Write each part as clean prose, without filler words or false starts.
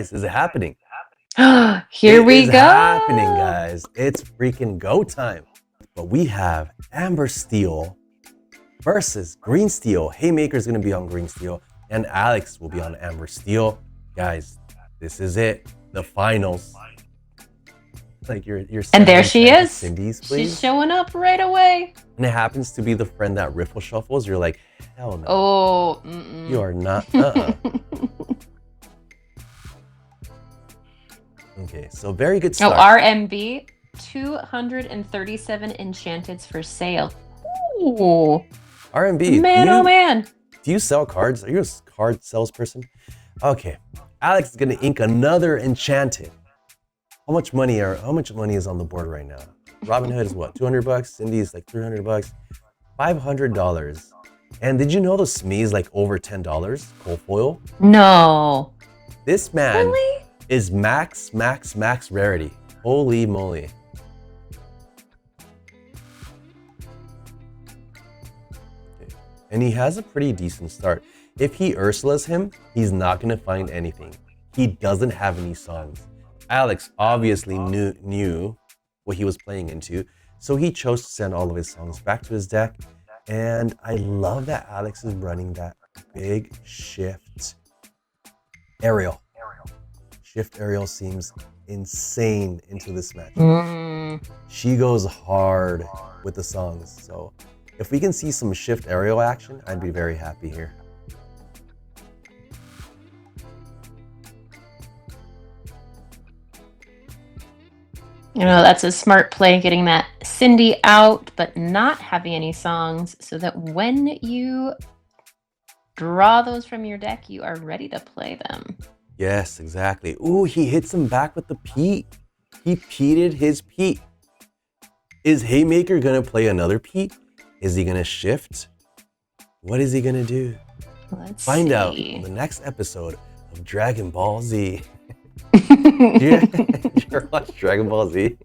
Is it happening? Here we is go. happening, guys. It's freaking go time. But we have Amber Steel versus Green Steel. Haymaker's gonna be on Green Steel, and Alex will be on Amber Steel. Guys, this is it. The finals. Like you're And there she is. Cindy's, please. She's showing up right away. And it happens to be the friend that riffle shuffles. You're like, hell no. Oh, you are not. Okay, so very good start. Oh, RMB, 237 enchanteds for sale. Ooh. RMB. Man, oh man. Do you sell cards? Are you a card salesperson? Okay, Alex is gonna ink another enchanted. How much money is on the board right now? Robin Hood is what, 200 bucks? Cindy is like 300 bucks. $500. And did you know the SME is like over $10 cold foil? No. This man Really? is max rarity. Holy moly. Okay. And he has a pretty decent start. If he Ursula's him, he's not gonna find anything. He doesn't have any songs. Alex obviously knew what he was playing into, so he chose to send all of his songs back to his deck. And I love that Alex is running that big shift aerial. Shift aerial seems insane into this match. She goes hard with the songs. So if we can see some shift aerial action, I'd be very happy here. You know, that's a smart play, getting that Cindy out, but not having any songs, so that when you draw those from your deck, you are ready to play them. Yes, exactly. Ooh, he hits him back with the Pete. He Peated his Pete. Is Haymaker gonna play another Pete? Is he gonna shift? What is he gonna do? Let's find out see. in the next episode of Dragon Ball Z. You ever watch Dragon Ball Z?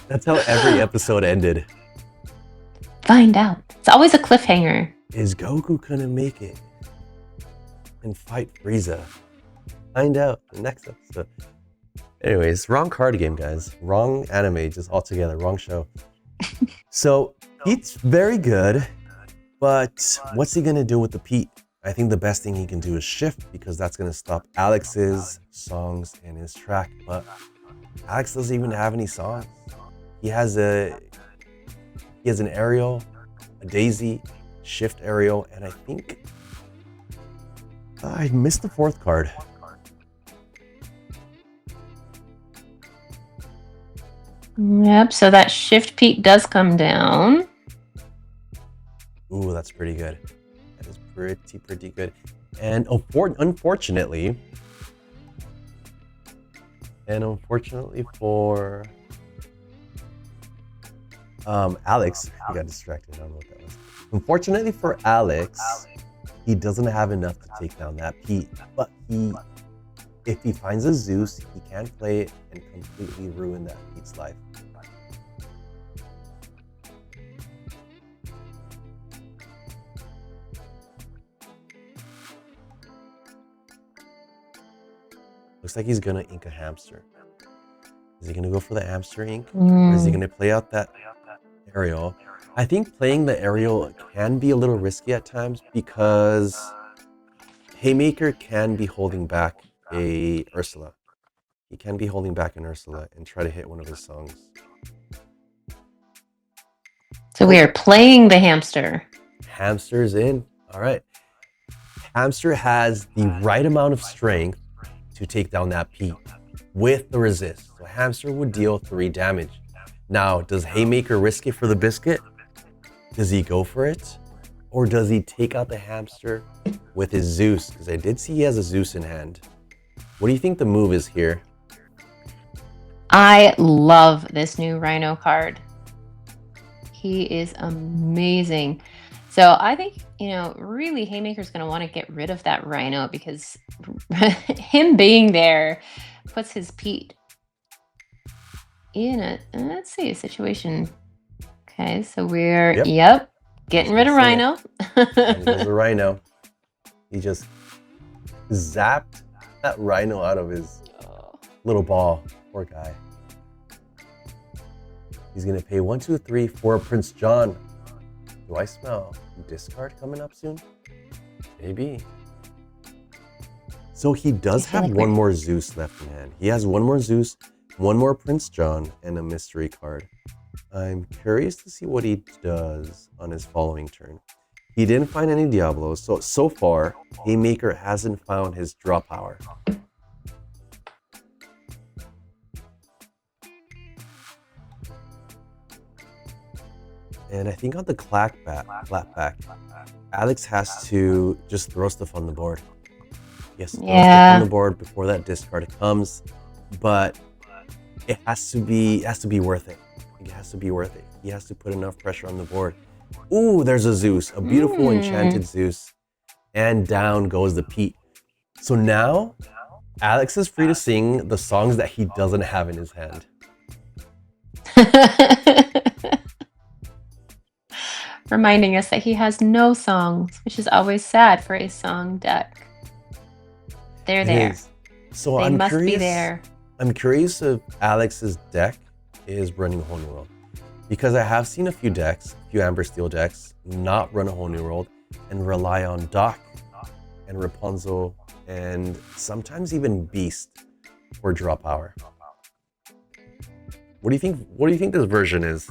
That's how every episode ended. Find out. It's always a cliffhanger. Is Goku gonna make it and fight Frieza? Find out in the next episode. Anyways, wrong card game, guys. Wrong anime, just altogether. Wrong show. So, Pete's very good, but what's he gonna do with the Pete? I think the best thing he can do is shift, because that's gonna stop Alex's songs in his track. But Alex doesn't even have any songs. He has an aerial, a daisy, shift aerial, and I think I missed the fourth card. Yep, so that shift Pete does come down. Ooh, that's pretty good. That is pretty good. And unfortunately for Alex, he got distracted. I don't know what that was. Unfortunately for Alex, he doesn't have enough to take down that Pete. But if he finds a Zeus, he can play it and completely ruin that Pete's life. Looks like he's gonna ink a hamster. Is he gonna go for the hamster ink? Or is he gonna play out that aerial? I think playing the aerial can be a little risky at times, because Haymaker can be holding back a Ursula. He can be holding back an Ursula and try to hit one of his songs. So we are playing the hamster. Hamster's in. All right. Hamster has the right amount of strength to take down that Pete with the resist. So Hamster would deal 3 damage. Now, does Haymaker risk it for the biscuit? Does he go for it? Or does he take out the hamster with his Zeus? Because I did see he has a Zeus in hand. What do you think the move is here? I love this new Rhino card. He is amazing. So I think, really Haymaker's going to want to get rid of that Rhino, because him being there puts his Pete in let's see, a situation. Okay, so we're, getting rid of Rhino. And there's a Rhino. He just zapped that Rhino out of his little ball. Poor guy. He's gonna pay 1, 2, 3 for Prince John. Do I smell discard coming up soon? Maybe. So he does have one more Zeus left in hand. He has one more Zeus, one more Prince John, and a mystery card. I'm curious to see what he does on his following turn. He didn't find any Diablos, so far, Haymaker hasn't found his draw power. And I think on the clapback, Alex has to just throw stuff on the board. Yes, throw stuff on the board before that discard comes, but it has to be worth it. It has to be worth it. He has to put enough pressure on the board. Ooh, there's a Zeus, a beautiful enchanted Zeus, and down goes the Pete. So now, Alex is free to sing the songs that he doesn't have in his hand. Reminding us that he has no songs, which is always sad for a song deck. They're there. So they I'm must curious, be there. I'm curious if Alex's deck is running a whole new world. Because I have seen a few decks, a few Amber Steel decks, not run a whole new world and rely on Doc and Rapunzel and sometimes even Beast for draw power. What do you think? What do you think this version is?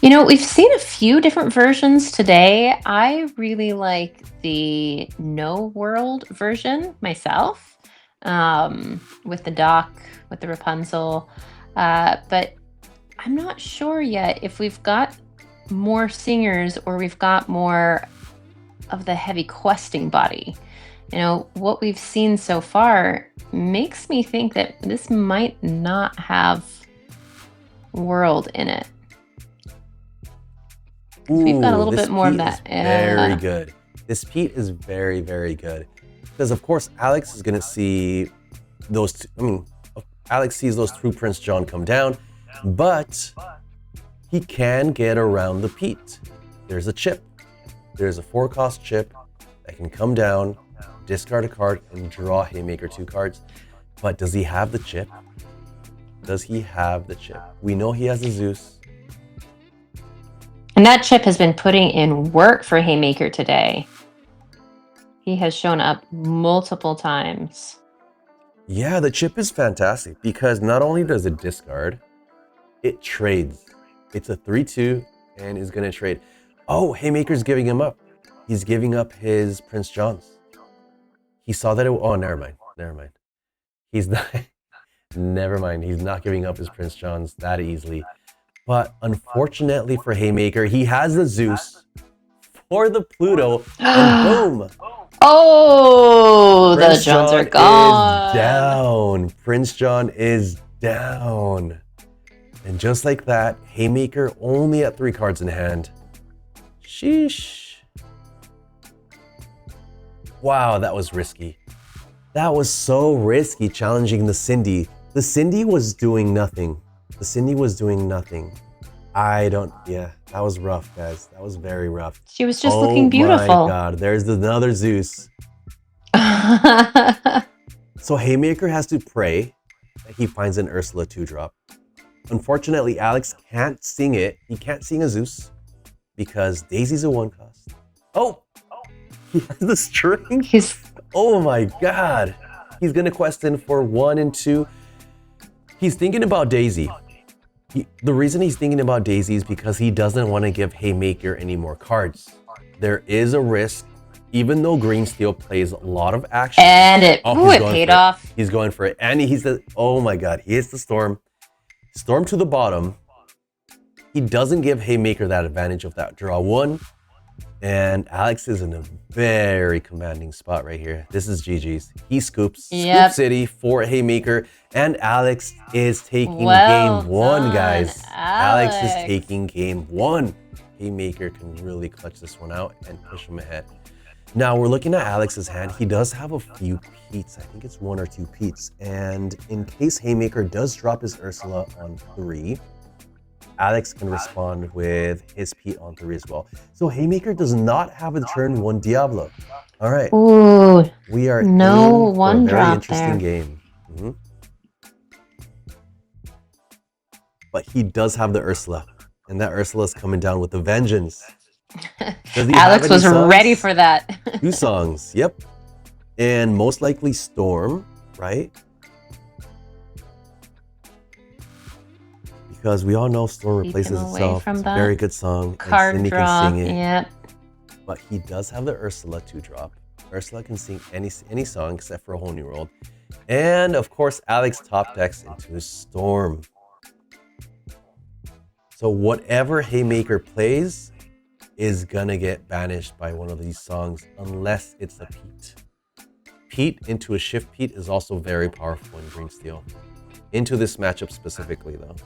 You know, we've seen a few different versions today. I really like the No World version myself, with the Doc, with the Rapunzel. But I'm not sure yet if we've got more singers or we've got more of the heavy questing body. You know, what we've seen so far makes me think that this might not have world in it. Ooh, we've got a little bit more of that. Very good. This Pete is very, very good. Because of course, Alex is gonna see those two, Alex sees those two Prince John come down, but he can get around the Pete. There's a chip. There's a 4-cost chip that can come down, discard a card, and draw Haymaker 2 cards. But does he have the chip? Does he have the chip? We know he has a Zeus. And that chip has been putting in work for Haymaker today. He has shown up multiple times. Yeah, the chip is fantastic because not only does it discard, it trades. It's a 3/2 and is going to trade. Oh, Haymaker's giving him up. He's giving up his Prince Johns. He saw that oh, never mind. He's not, never mind. He's not giving up his Prince Johns that easily. But unfortunately for Haymaker, he has the Zeus for the Pluto, and boom. Oh, Prince the Johns John are gone. Is down. Prince John is down. And just like that, Haymaker only at 3 cards in hand. Sheesh. Wow, that was risky. That was so risky challenging the Cindy. The Cindy was doing nothing. Yeah, that was rough, guys. That was very rough. She was just looking beautiful. Oh my God, there's another Zeus. So Haymaker has to pray that he finds an Ursula 2-drop. Unfortunately, Alex can't sing it. He can't sing a Zeus because Daisy's a 1-cost. Oh, he has the string. Oh my God. He's gonna quest in for 1 and 2. He's thinking about Daisy. The reason he's thinking about Daisy is because he doesn't want to give Haymaker any more cards. There is a risk, even though Green Steel plays a lot of action. And it paid off. He's going for it. And he says, oh my God, he hits the Storm. Storm to the bottom. He doesn't give Haymaker that advantage of that draw 1. And Alex is in a very commanding spot right here. This is GG's. He scoops. Scoop City for Haymaker. And Alex is taking game 1, guys. Alex is taking game 1. Haymaker can really clutch this one out and push him ahead. Now we're looking at Alex's hand. He does have a few Petes. I think it's 1 or 2 Petes. And in case Haymaker does drop his Ursula on 3, Alex can respond with his Pete on 3 as well. So Haymaker does not have a turn 1 Diablo. All right. Ooh. We are No in for a one very drop interesting there. game. But he does have the Ursula, and that Ursula is coming down with a vengeance. Does he have Alex any was songs? ready for that. 2 songs, yep. And most likely Storm, right? Because we all know Storm Keep replaces him away itself. from It's a that very good song, and card Cindy draw. can sing it. Yep. But he does have the Ursula 2-drop. Ursula can sing any song except for A Whole New World. And of course, Alex top decks into Storm. So whatever Haymaker plays is gonna get banished by one of these songs unless it's a Pete. Pete into a Shift Pete is also very powerful in Green Steel. Into this matchup specifically though.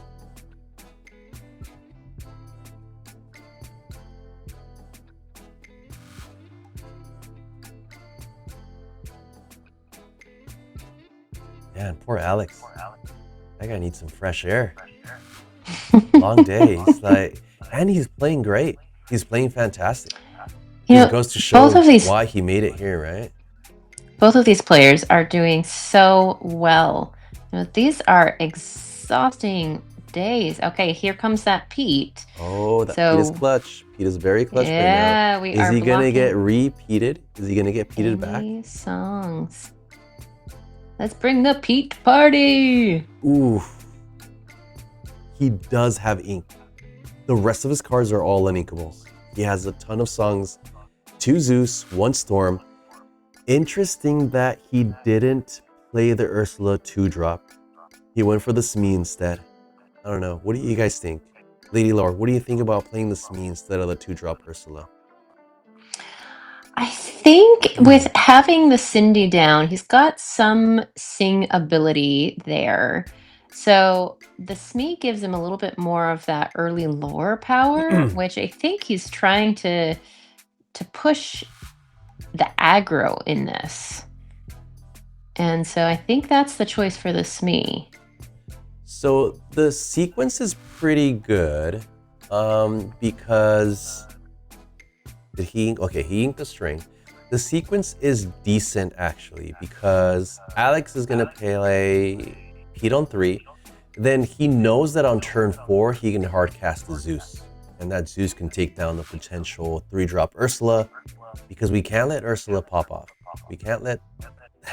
Man, poor Alex. That guy needs some fresh air. Long day. He's like, and he's playing great. He's playing fantastic. It goes to show why he made it here, right? Both of these players are doing so well. These are exhausting days. Okay, here comes that Pete. Oh, that Pete is clutch. Pete is very clutch right now. Yeah, we are. Is he gonna get repeated? Is he gonna get Peated back? Songs. Let's bring the Pete party. Ooh. He does have ink. The rest of his cards are all uninkables. He has a ton of songs. 2 Zeus, 1 Storm. Interesting that he didn't play the Ursula 2-drop. He went for the Smee instead. I don't know. What do you guys think? Lady Lore, what do you think about playing the Smee instead of the 2-drop Ursula? I think with having the Cindy down, he's got some sing ability there. So the Smee gives him a little bit more of that early lore power, which I think he's trying to push the aggro in this. And so I think that's the choice for the Smee. So the sequence is pretty good because he inked the string. The sequence is decent actually because Alex is gonna play Pete on 3. Then he knows that on turn 4 he can hard cast the Zeus, and that Zeus can take down the potential 3-drop Ursula because we can't let Ursula pop off. We can't let.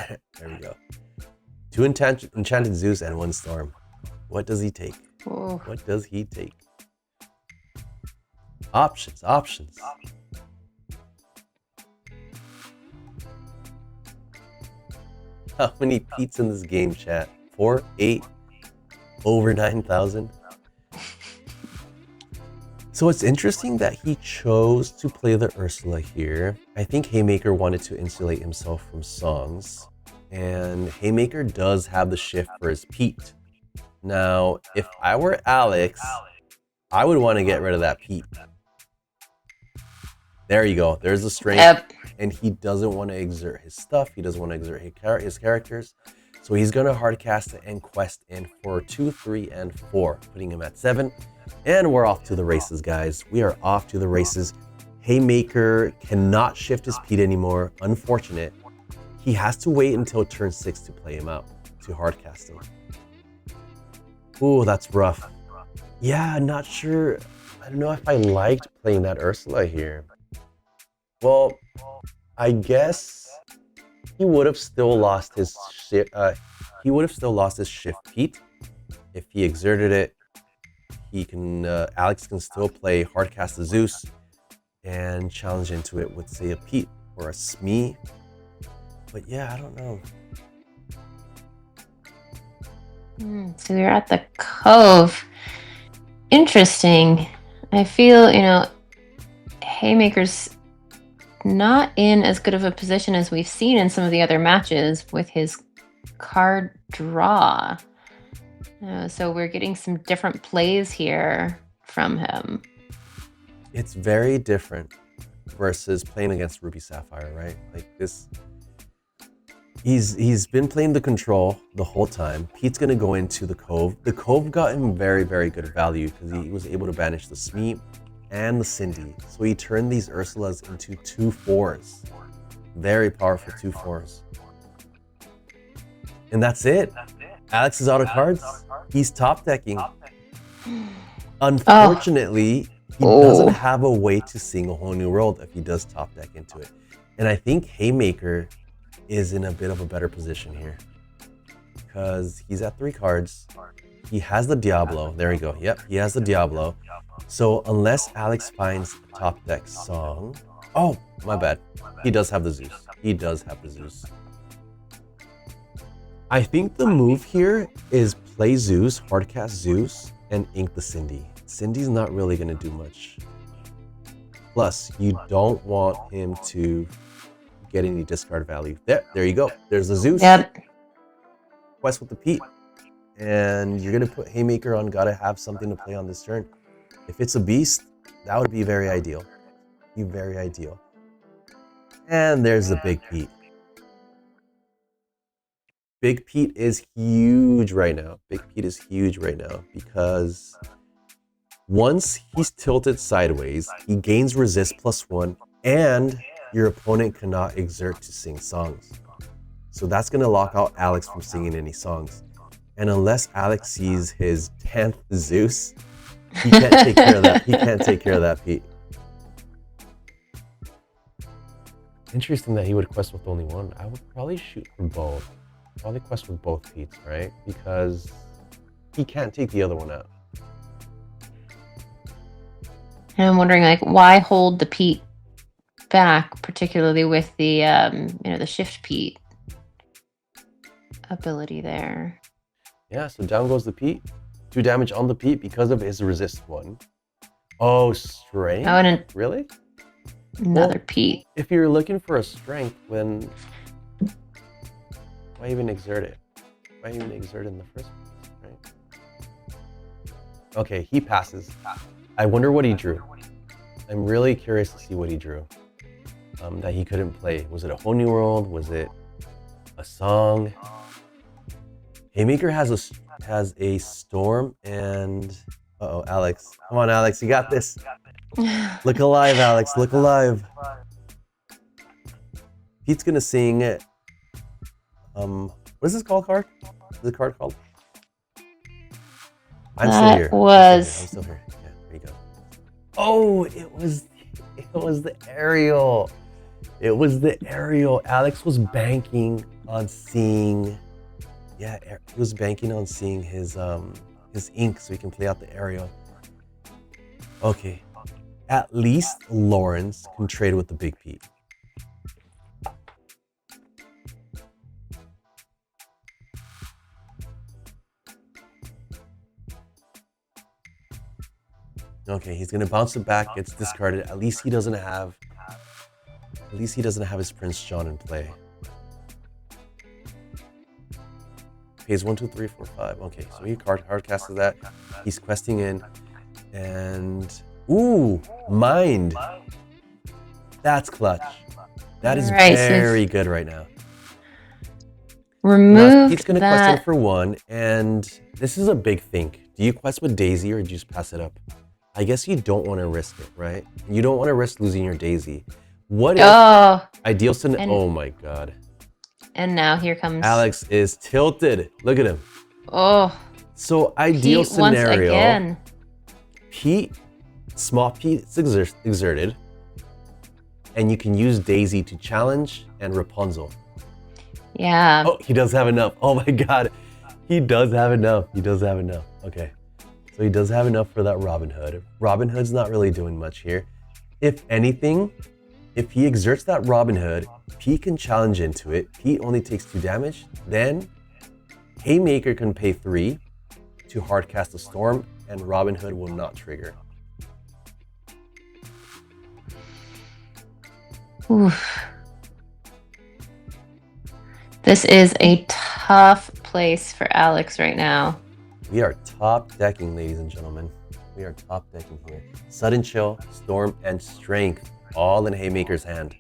There we go. 2 enchanted Zeus and 1 Storm. What does he take? Ooh. What does he take? Options. How many Pete's in this game, chat? 4, 8, over 9,000. So it's interesting that he chose to play the Ursula here. I think Haymaker wanted to insulate himself from songs, and Haymaker does have the shift for his Pete. Now, if I were Alex, I would want to get rid of that Pete. There you go. There's the strength. Yep. And he doesn't want to exert his stuff. He doesn't want to exert his characters. So he's going to hardcast it and quest in for 2, 3, and 4, putting him at 7. And we're off to the races, guys. We are off to the races. Haymaker cannot shift his Pete anymore. Unfortunate. He has to wait until turn 6 to play him out, to hardcast him. Ooh, that's rough. Yeah, not sure. I don't know if I liked playing that Ursula here. Well, I guess he would have still lost his shift. He would have still lost his shift Pete if he exerted it. He can. Alex can still play hardcast the Zeus and challenge into it with, say, a Pete or a Smee. But yeah, I don't know. So we're at the Cove. Interesting. I feel, Haymaker's not in as good of a position as we've seen in some of the other matches with his card draw. So we're getting some different plays here from him. It's very different versus playing against Ruby Sapphire, right? Like this. He's been playing the control the whole time. Pete's gonna go into the Cove. The Cove got him very, very good value because he was able to banish the Smee and the Cindy. So he turned these Ursulas into 2 4s. Very powerful 2/4s. And that's it. Alex is out of cards. He's top decking. Unfortunately, he doesn't have a way to sing a whole new world if he does top deck into it. And I think Haymaker is in a bit of a better position here because he's at 3 cards. He has the Diablo. There we go. Yep, he has the Diablo. So unless Alex finds a top deck song, oh, my bad. He does have the Zeus. He does have the Zeus. I think the move here is play Zeus, hardcast Zeus, and ink the Cindy. Cindy's not really going to do much. Plus, you don't want him to get any discard value. There you go. There's the Zeus. Yep. Quest with the Pete. And you're going to put Haymaker on gotta have something to play on this turn. If it's a beast, that would be very ideal. Be very ideal. And there's the Big Pete. Big Pete is huge right now. Big Pete is huge right now because once he's tilted sideways, he gains resist +1 and your opponent cannot exert to sing songs. So that's going to lock out Alex from singing any songs. And unless Alex sees his 10th Zeus, he can't take care of that. He can't take care of that Pete. Interesting that he would quest with only one. I would probably shoot for both. Probably quest with both Pete's, right? Because he can't take the other one out. And I'm wondering, like, why hold the Pete back, particularly with the, the shift Pete ability there. Yeah, so down goes the Pete. 2 damage on the Pete because of his resist 1. Oh, strength? Oh, and really? Another Pete. If you're looking for a strength, then why even exert it? Why even exert it in the first place, right? Okay, he passes. I wonder what he drew. I'm really curious to see what he drew that he couldn't play. Was it a whole new world? Was it a song? Haymaker has a storm and uh-oh, Alex. Come on, Alex, you got this. Look alive, Alex. Look alive. Pete's gonna sing it. What is this called card? What is the card called? I'm still here. I'm still here. Yeah, there you go. Oh, it was the aerial. It was the aerial. Alex was banking on seeing. Yeah, he was banking on seeing his ink so he can play out the aerial. Okay. At least Lawrence can trade with the Big Pete. Okay, he's gonna bounce it back, gets discarded. At least he doesn't have his Prince John in play. Pays 1, 2, 3, 4, 5. Okay, so he hardcasted that. He's questing in, and ooh, mind. That's clutch. That is very good right now. Remove He's gonna quest in for 1, and this is a big think. Do you quest with Daisy or do you just pass it up? I guess you don't want to risk it, right? You don't want to risk losing your Daisy. What if ideal scenario? Oh my god. And now here comes Alex is tilted. Look at him. Oh. So ideal Pete once scenario. again. Pete, small Pete exerted, and you can use Daisy to challenge and Rapunzel. Yeah. Oh, he does have enough. Oh my god. He does have enough. He does have enough. Okay. So he does have enough for that Robin Hood. Robin Hood's not really doing much here. If anything, if he exerts that Robin Hood, Pete can challenge into it. Pete only takes 2 damage. Then Haymaker can pay 3 to hardcast the Storm, and Robin Hood will not trigger. Oof. This is a tough place for Alex right now. We are top decking, ladies and gentlemen. We are top decking here. Sudden Chill, Storm, and Strength, all in Haymaker's hand.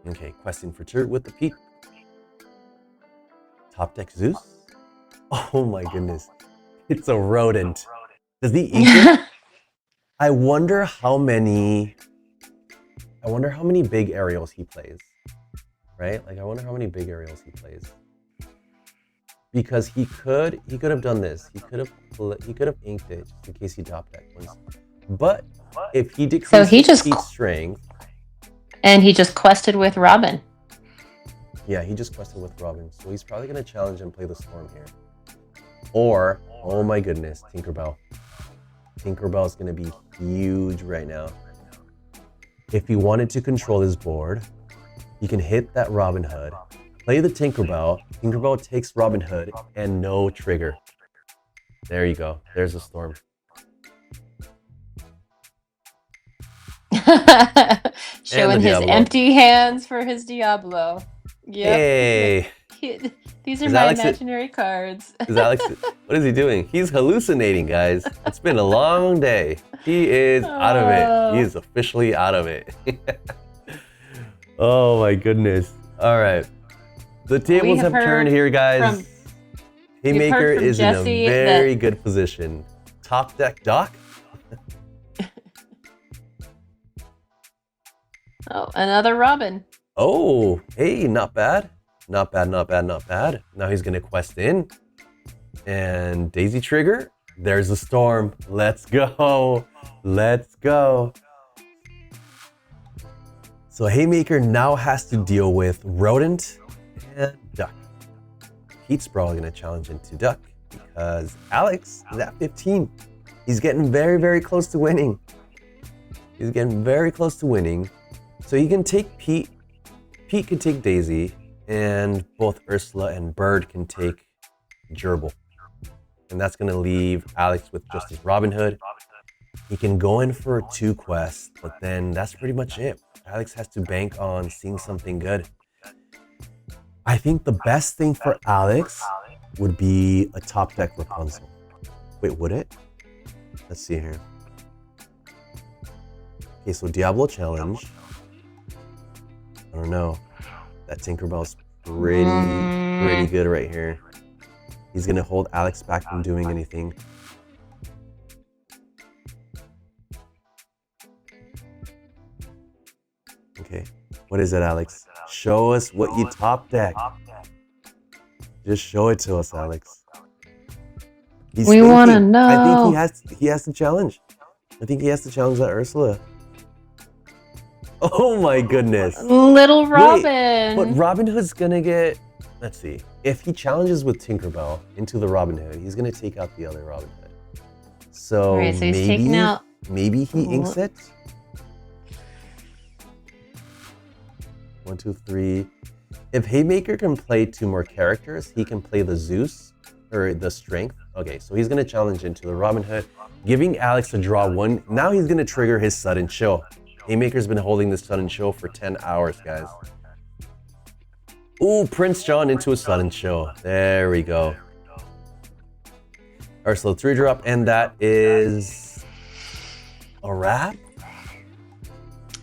Okay, questing for Turt with the Pete. Top deck Zeus. Oh my goodness. It's a rodent. Does he ink it? I wonder how many big aerials he plays. Right? Like I wonder how many big aerials he plays. Because he could have done this. He could have inked it just in case he dropped that once. But if he decreased his heat strength, and he just quested with Robin. Yeah, he just quested with Robin, so he's probably gonna challenge and play the Storm here. Or, oh my goodness, Tinkerbell. Tinkerbell's gonna be huge right now. If he wanted to control his board, he can hit that Robin Hood, play the Tinkerbell. Tinkerbell takes Robin Hood, and no trigger. There you go. There's the Storm. Showing his empty hands for his Diablo. Yep. Hey. These are my imaginary cards. Is Alex, what is he doing? He's hallucinating, guys. It's been a long day. He is out of it. He is officially out of it. Oh my goodness. All right. The tables have turned here, guys. Haymaker is in a very good position. Top deck Doc. Oh, another Robin. Oh, hey, not bad. Not bad, not bad, not bad. Now he's gonna quest in. And Daisy Trigger. There's a Storm. Let's go. Let's go. So Haymaker now has to deal with Rodent and Duck. Pete's probably gonna challenge into Duck because Alex is at 15. He's getting very, very close to winning. He's getting very close to winning. So he can take Pete. Pete can take Daisy, and both Ursula and Bird can take Gerbil. And that's gonna leave Alex with just his Robin Hood. He can go in for 2 quests, but then that's pretty much it. Alex has to bank on seeing something good. I think the best thing for Alex would be a top deck Rapunzel. Wait, would it? Let's see here. Okay, so Diablo Challenge. I don't know. That Tinkerbell's pretty good right here. He's gonna hold Alex back from doing anything. Okay, what is it, Alex? Show us what you top deck. Just show it to us, Alex. We want to know. I think he has to challenge. I think he has to challenge that Ursula. Oh my goodness. Little Robin. Wait, but Robin Hood's gonna get, let's see. If he challenges with Tinkerbell into the Robin Hood, he's gonna take out the other Robin Hood. So, right, so he's taking out... maybe he inks it. 1, 2, 3. If Haymaker can play 2 more characters, he can play the Zeus or the Strength. Okay, so he's gonna challenge into the Robin Hood, giving Alex to draw 1. Now he's gonna trigger his sudden chill. Haymaker's been holding this sudden chill for 10 hours, guys. Ooh, Prince John into a sudden chill. There we go. Ursula 3-drop, and that is a wrap?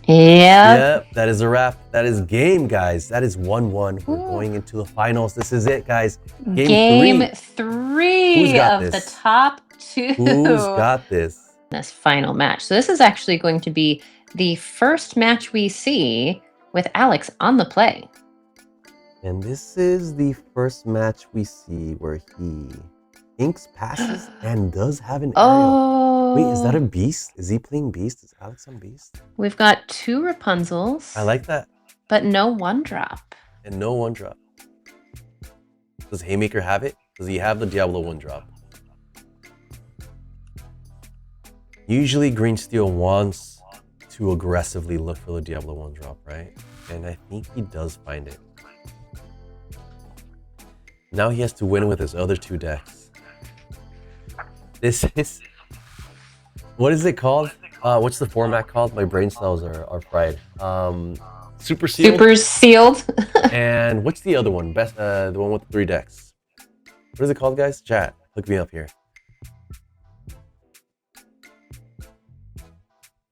Yep, that is a wrap. That is game, guys. That is 1-1. We're going into the finals. This is it, guys. Game 3 of the top 2. Who's got this? This final match. So this is actually going to be the first match we see with Alex on the play. And this is the first match we see where he inks, passes, and does have an aerial. Wait, is that a Beast? Is he playing Beast? Is Alex on Beast? We've got 2 Rapunzels. I like that. But no 1-drop. And no 1-drop. Does Haymaker have it? Does he have the Diablo 1-drop? Usually Green Steel wants to aggressively look for the Diablo 1-drop, right? And I think he does find it. Now he has to win with his other 2 decks. This is... What is it called? What's the format called? My brain cells are fried. Super Sealed? Super Sealed. And what's the other one? Best, the one with 3 decks. What is it called, guys? Chat, hook me up here.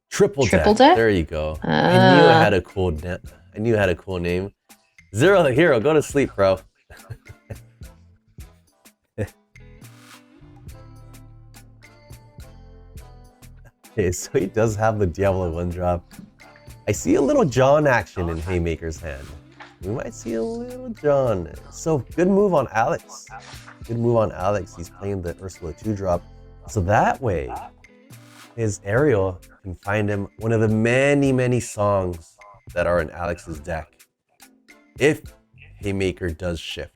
Triple deck. There you go. I knew it had a cool I knew it had a cool name. Zero the Hero, go to sleep, bro. Okay, so he does have the Diablo 1 drop. I see a little John action in Haymaker's hand. We might see a little John. So good move on Alex. Good move on Alex. He's playing the Ursula 2 drop. So that way, his Ariel can find him one of the many, many songs that are in Alex's deck. If Haymaker does shift.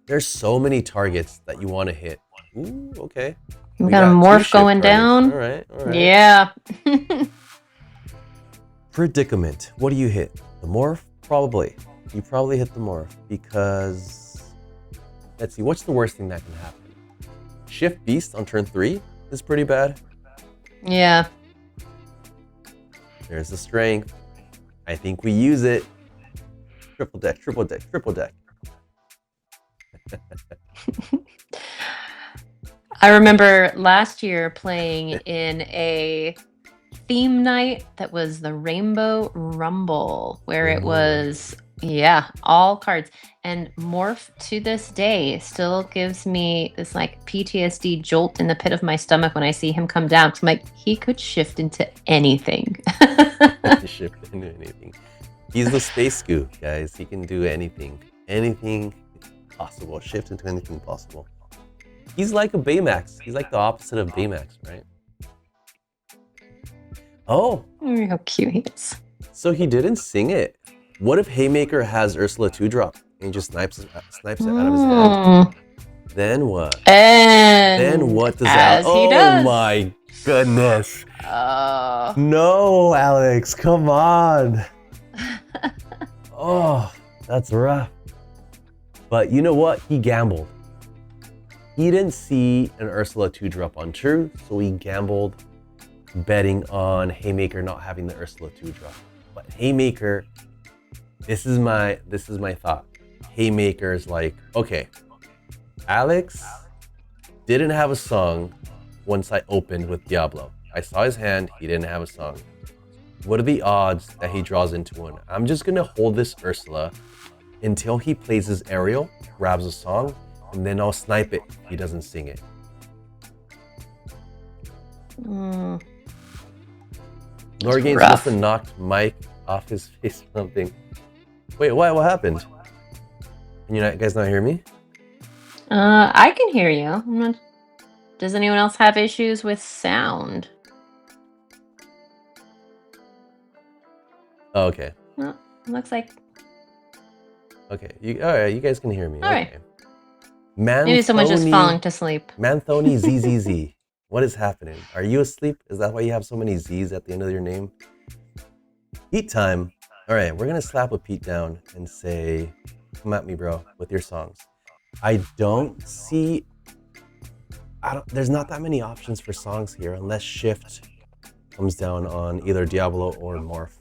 There's so many targets that you want to hit. Ooh, okay. We got a morph going down. All right. Yeah. Predicament. What do you hit? The morph? Probably. You probably hit the morph because... Let's see, what's the worst thing that can happen? Shift Beast on turn 3 is pretty bad. Yeah. There's the strength. I think we use it. Triple deck, triple deck, triple deck. I remember last year playing in a theme night that was the Rainbow Rumble, where it was, all cards. And Morph to this day still gives me this like PTSD jolt in the pit of my stomach when I see him come down. I'm like, he could shift into anything. Shift into anything. He's the space goo, guys. He can do anything. Anything possible. Shift into anything possible. He's like a Baymax. He's like the opposite of Baymax, right? Oh. How cute he is. So he didn't sing it. What if Haymaker has Ursula 2 drop and just snipes it out of his hand? Then what? Then what does that? Oh my goodness. No, Alex, come on. Oh, that's rough. But you know what? He gambled. He didn't see an Ursula 2 drop on true, so he gambled betting on Haymaker not having the Ursula 2 drop. But Haymaker, this is my thought. Haymaker's like, okay, Alex didn't have a song once I opened with Diablo. I saw his hand, he didn't have a song. What are the odds that he draws into one? I'm just gonna hold this Ursula until he plays his Ariel, grabs a song, and then I'll snipe it if he doesn't sing it. LoreGainz must have knocked Mike off his face or something. Wait, what happened? Can you guys not hear me? I can hear you. Does anyone else have issues with sound? Oh, okay. Well, looks like... Okay, all right, you guys can hear me. All right. Okay. Maybe someone's just falling to sleep. Manthony ZZZ. What is happening? Are you asleep? Is that why you have so many Z's at the end of your name? Pete time. All right, we're going to slap a Pete down and say, come at me, bro, with your songs. I don't see... there's not that many options for songs here unless Shift comes down on either Diablo or Morph.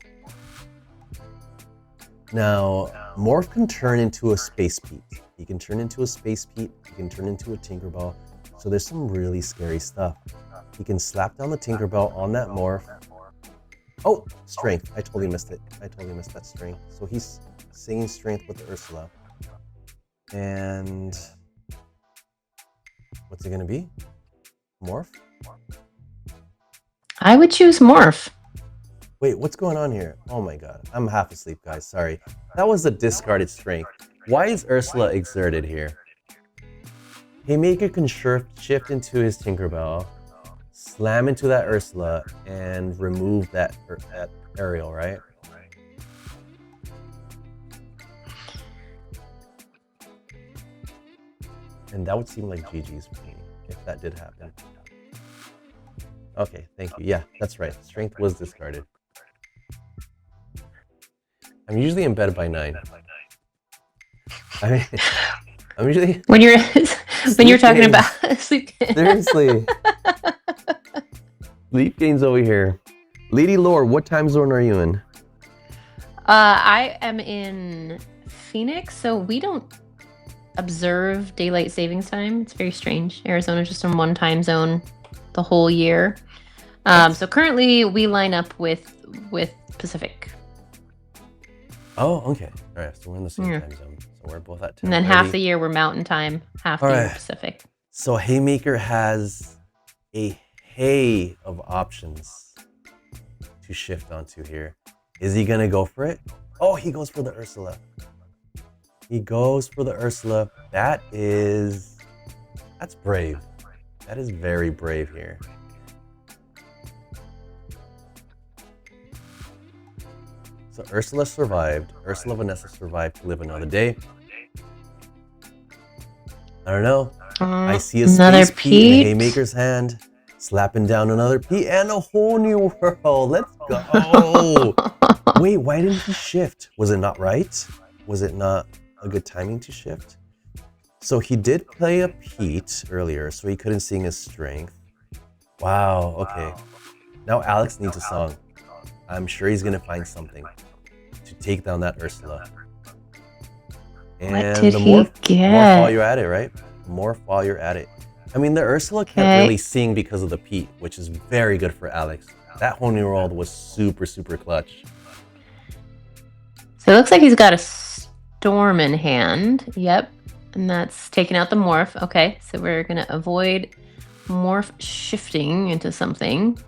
Now, Morph can turn into a Space Pete. He can turn into a Space Pete. He can turn into a Tinkerbell. So there's some really scary stuff. He can slap down the Tinkerbell on that Morph. Oh, Strength. I totally missed it. I totally missed that Strength. So he's singing Strength with the Ursula. And what's it gonna be? Morph? I would choose Morph. Wait, what's going on here? Oh my god. I'm half asleep, guys. Sorry. That was a discarded Strength. Why is Ursula exerted here? Haymaker can shift into his Tinkerbell, slam into that Ursula, and remove that Ariel, right? And that would seem like GG's for me, if that did happen. Okay, thank you. Yeah, that's right. Strength was discarded. I'm usually in bed by 9. I mean, I'm usually... When you're talking about sleep. Seriously. Sleep gains over here. Lady Lore, what time zone are you in? I am in Phoenix, so we don't observe daylight savings time. It's very strange. Arizona's just in one time zone the whole year. So currently we line up with Pacific. Oh, okay. All right, so we're in the same time zone. So we're both at 10. And then half the year we're Mountain Time, half the year Pacific. So Haymaker has a hay of options to shift onto here. Is he gonna go for it? Oh, he goes for the Ursula. He goes for the Ursula. That's brave. That is very brave here. So Ursula survived. Ursula Vanessa survived to live another day. I don't know. I see a space Pete in the Haymaker's hand. Slapping down another Pete and a whole new world. Let's go. Wait, why didn't he shift? Was it not right? Was it not a good timing to shift? So he did play a Pete earlier, so he couldn't sing his strength. Wow, okay. Now Alex needs a song. I'm sure he's gonna find something to take down that Ursula. And what did the he get? More fall you're at it, right? More fall you're at it. I mean, the Ursula can't really sing because of the Pete, which is very good for Alex. That whole new world was super, super clutch. So it looks like he's got a storm in hand. Yep. And that's taking out the morph. Okay, so we're going to avoid morph shifting into something,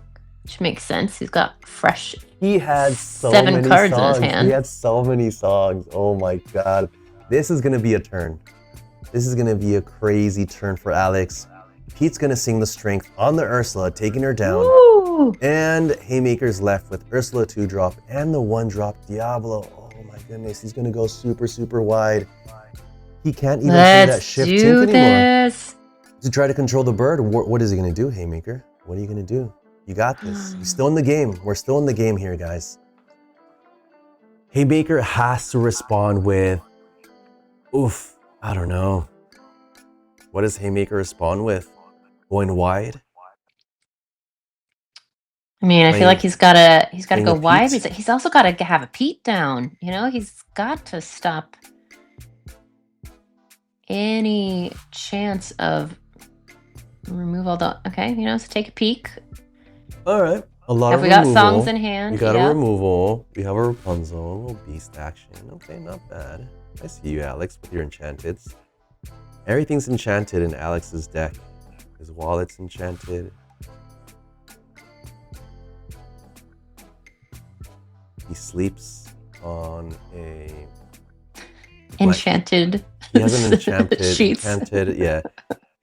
which makes sense. He's got fresh. He had so 7 many cards songs. in his hand. He had so many songs. Oh my God. This is going to be a turn. This is going to be a crazy turn for Alex. Pete's going to sing the strength on the Ursula, taking her down. Woo! And Haymaker's left with Ursula 2-drop and the 1-drop Diablo. Oh my goodness. He's going to go super, super wide. He can't even see that shift tink anymore. To try to control the bird, what is he going to do, Haymaker? What are you going to do? You got this. You're still in the game. We're still in the game here, guys. Haymaker has to respond with, oof, I don't know. What does Haymaker respond with? Going wide? I mean, I feel like he's got to go wide. But he's also got to have a Pete down. You know, he's got to stop any chance of remove all the. Okay, you know, so take a peek. All right, a lot Have of we removal. got songs in hand? We got a removal. We have a Rapunzel, a little beast action. Okay, not bad. I see you, Alex, with your enchanteds. Everything's enchanted in Alex's deck. His wallet's enchanted. He sleeps on a enchanted. He has an enchanted sheets. Yeah.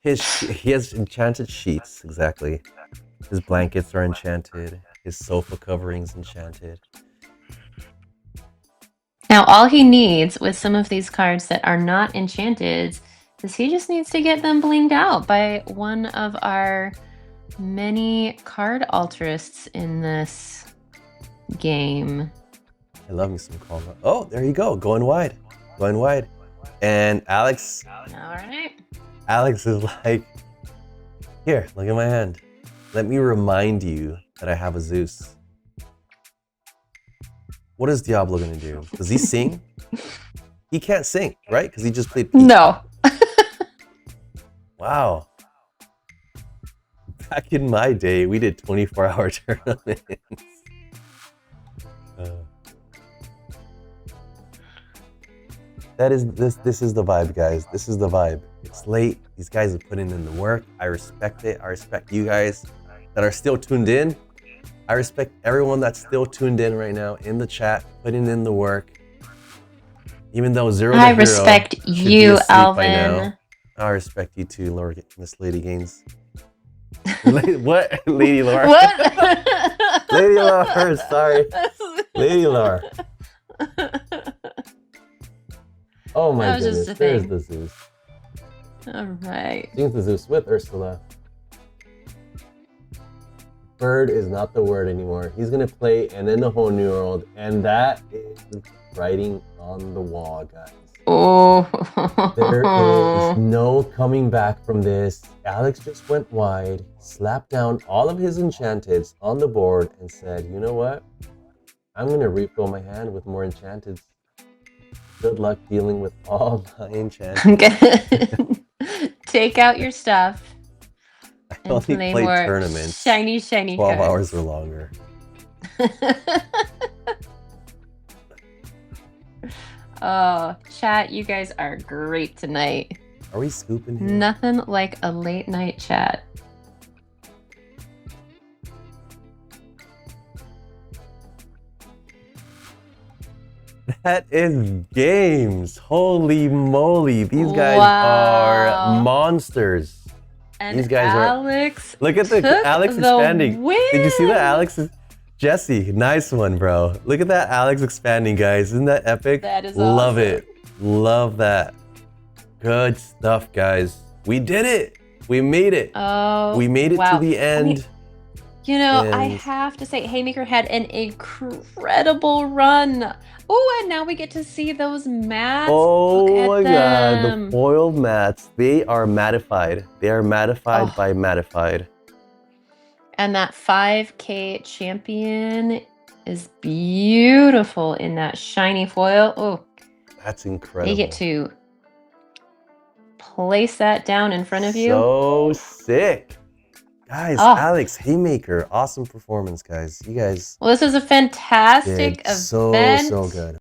He has enchanted sheets, exactly. His blankets are enchanted. His sofa covering's enchanted. Now, all he needs with some of these cards that are not enchanted is he just needs to get them blinged out by one of our many card altruists in this game. I love me some call. Oh, there you go. Going wide. Going wide. And Alex. All right. Alex is like, here, look at my hand. Let me remind you that I have a Zeus. What is Diablo gonna do? Does he sing? He can't sing, right? Because he just played Pete. No. Wow. Back in my day, we did 24-hour tournaments. This is the vibe, guys. This is the vibe. It's late. These guys are putting in the work. I respect it. I respect you guys that are still tuned in. I respect everyone that's still tuned in right now in the chat, putting in the work. Even though I respect you, Alvin. I respect you too, Miss LoreGainz. What? Lady Lore. What? Lady Lore, sorry. Lady Lore. Oh my goodness, there's the Zeus. All right. Here's the Zeus with Ursula. Bird is not the word anymore. He's gonna play and then the whole new world, and that is writing on the wall, guys. Oh. There is no coming back from this. Alex just went wide, slapped down all of his enchanteds on the board, and said, you know what? I'm gonna refill my hand with more enchanteds. Good luck dealing with all my enchanteds. Take out your stuff. I only play tournaments. Shiny 12 cards. hours or longer. Oh, chat, you guys are great tonight. Are we scooping here? Nothing like a late night chat. That is games. Holy moly. These guys Wow. are monsters. And These guys Alex are. Look at the Alex expanding. win. Did you see that, Alex? Jesse, nice one, bro. Look at that Alex expanding, guys. Isn't that epic? That is Love awesome. it. Love that. Good stuff, guys. We did it. We made it. Oh, We made it wow. to the end. I mean, you know, I And- have to say, Haymaker had an incredible run. Oh, and now we get to see those mats. Oh Look my at god, them. the foiled mats, they are mattified. They are mattified Oh. by mattified. And that 5K champion is beautiful in that shiny foil. Oh, That's incredible. you get to place that down in front of you. So sick. Guys, Oh. Alex, Haymaker, awesome performance, guys. You guys Well, this was a fantastic did so event. good.